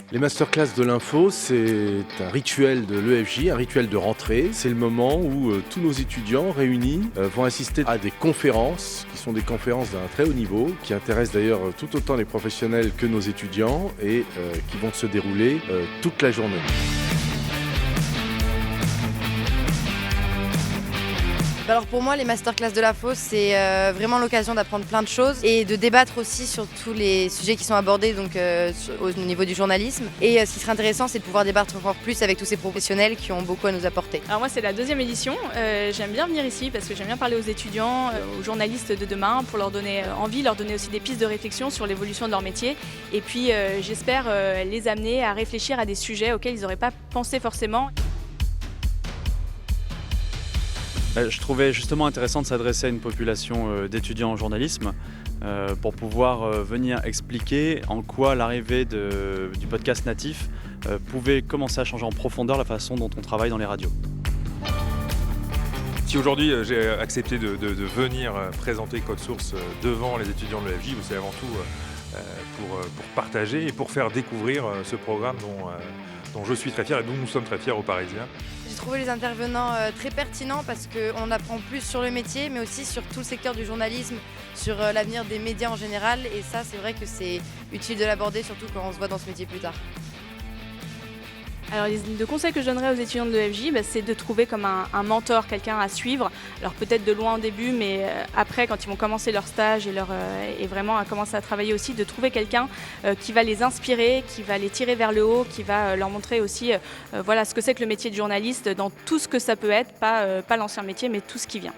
Les masterclass de l'info, c'est un rituel de l'EFJ, un rituel de rentrée. C'est le moment où tous nos étudiants réunis vont assister à des conférences, qui sont des conférences d'un très haut niveau, qui intéressent d'ailleurs tout autant les professionnels que nos étudiants et qui vont se dérouler toute la journée. Alors pour moi, les masterclass de l'info, c'est vraiment l'occasion d'apprendre plein de choses et de débattre aussi sur tous les sujets qui sont abordés donc, au niveau du journalisme. Et ce qui serait intéressant, c'est de pouvoir débattre encore plus avec tous ces professionnels qui ont beaucoup à nous apporter. Alors moi, c'est la deuxième édition. J'aime bien venir ici parce que j'aime bien parler aux étudiants, aux journalistes de demain pour leur donner envie, leur donner aussi des pistes de réflexion sur l'évolution de leur métier. Et puis j'espère les amener à réfléchir à des sujets auxquels ils n'auraient pas pensé forcément. Je trouvais justement intéressant de s'adresser à une population d'étudiants en journalisme pour pouvoir venir expliquer en quoi l'arrivée du podcast natif pouvait commencer à changer en profondeur la façon dont on travaille dans les radios. Si aujourd'hui j'ai accepté de venir présenter Code Source devant les étudiants de l'EFJ, c'est avant tout pour partager et pour faire découvrir ce programme dont je suis très fier et dont nous sommes très fiers aux Parisiens. J'ai trouvé les intervenants très pertinents parce qu'on apprend plus sur le métier, mais aussi sur tout le secteur du journalisme, sur l'avenir des médias en général. Et ça, c'est vrai que c'est utile de l'aborder, surtout quand on se voit dans ce métier plus tard. Alors les deux conseils que je donnerais aux étudiants de l'EFJ, c'est de trouver comme un mentor, quelqu'un à suivre. Alors peut-être de loin au début, mais après quand ils vont commencer leur stage et vraiment à commencer à travailler aussi, de trouver quelqu'un qui va les inspirer, qui va les tirer vers le haut, qui va leur montrer aussi voilà, ce que c'est que le métier de journaliste dans tout ce que ça peut être, pas l'ancien métier, mais tout ce qui vient.